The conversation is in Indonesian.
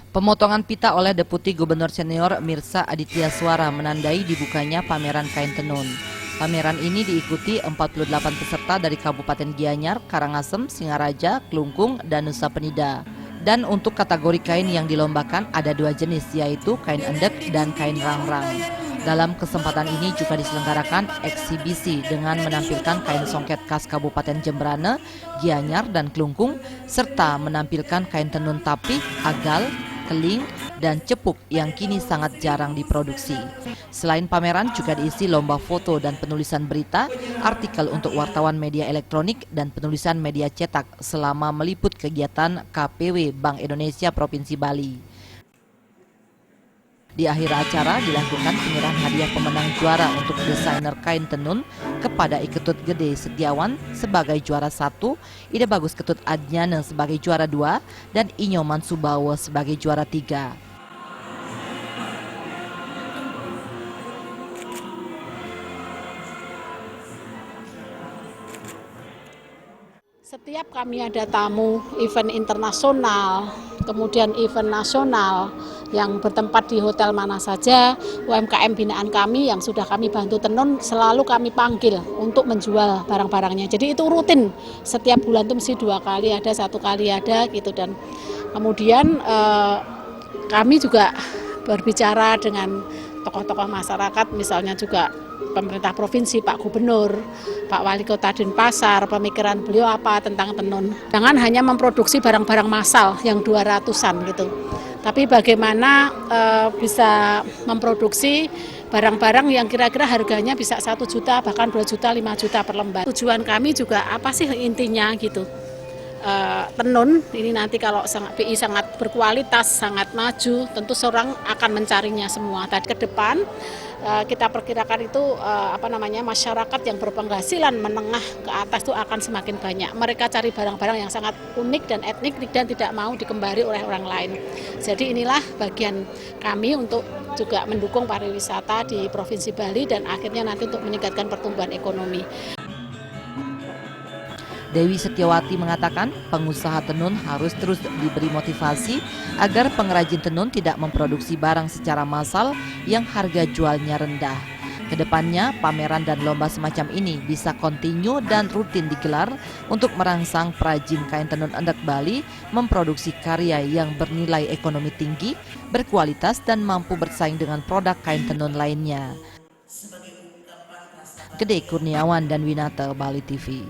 Pemotongan pita oleh Deputi Gubernur Senior Mirsa Aditya Suara menandai dibukanya pameran kain tenun. Pameran ini diikuti 48 peserta dari Kabupaten Gianyar, Karangasem, Singaraja, Klungkung, dan Nusa Penida. Dan untuk kategori kain yang dilombakan ada 2 jenis, yaitu kain endek dan kain rangrang. Dalam kesempatan ini juga diselenggarakan eksibisi dengan menampilkan kain songket khas Kabupaten Jemberana, Gianyar, dan Klungkung, serta menampilkan kain tenun tapih, agal, keling, dan cepuk yang kini sangat jarang diproduksi. Selain pameran juga diisi lomba foto dan penulisan berita, artikel untuk wartawan media elektronik, dan penulisan media cetak selama meliput kegiatan KPW Bank Indonesia Provinsi Bali. Di akhir acara dilakukan penyerahan hadiah pemenang juara untuk desainer kain tenun kepada Iketut Gede Setiawan sebagai juara 1, Ide Bagus Ketut Adnyana sebagai juara 2, dan Inyoman Subawo sebagai juara 3. Setiap kami ada tamu event internasional, kemudian event nasional yang bertempat di hotel mana saja, UMKM binaan kami yang sudah kami bantu tenun selalu kami panggil untuk menjual barang-barangnya. Jadi itu rutin, setiap bulan itu mesti 2 kali ada, 1 kali ada gitu. Dan kemudian kami juga berbicara dengan tokoh-tokoh masyarakat, misalnya juga pemerintah provinsi, Pak Gubernur, Pak Wali Kota Denpasar, pemikiran beliau apa tentang tenun. Jangan hanya memproduksi barang-barang massal yang 200-an gitu, tapi bagaimana bisa memproduksi barang-barang yang kira-kira harganya bisa 1 juta, bahkan 2 juta, 5 juta per lembar. Tujuan kami juga apa sih intinya gitu. Tenun ini nanti kalau BI sangat berkualitas, sangat maju, tentu seorang akan mencarinya semua. Tadi ke depan kita perkirakan itu masyarakat yang berpenghasilan menengah ke atas itu akan semakin banyak. Mereka cari barang-barang yang sangat unik dan etnik dan tidak mau dikembari oleh orang lain. Jadi inilah bagian kami untuk juga mendukung pariwisata di Provinsi Bali dan akhirnya nanti untuk meningkatkan pertumbuhan ekonomi. Dewi Setiawati mengatakan pengusaha tenun harus terus diberi motivasi agar pengrajin tenun tidak memproduksi barang secara massal yang harga jualnya rendah. Kedepannya, pameran dan lomba semacam ini bisa kontinu dan rutin digelar untuk merangsang perajin kain tenun endek Bali memproduksi karya yang bernilai ekonomi tinggi, berkualitas, dan mampu bersaing dengan produk kain tenun lainnya. Gede Kurniawan dan Winata, Bali TV.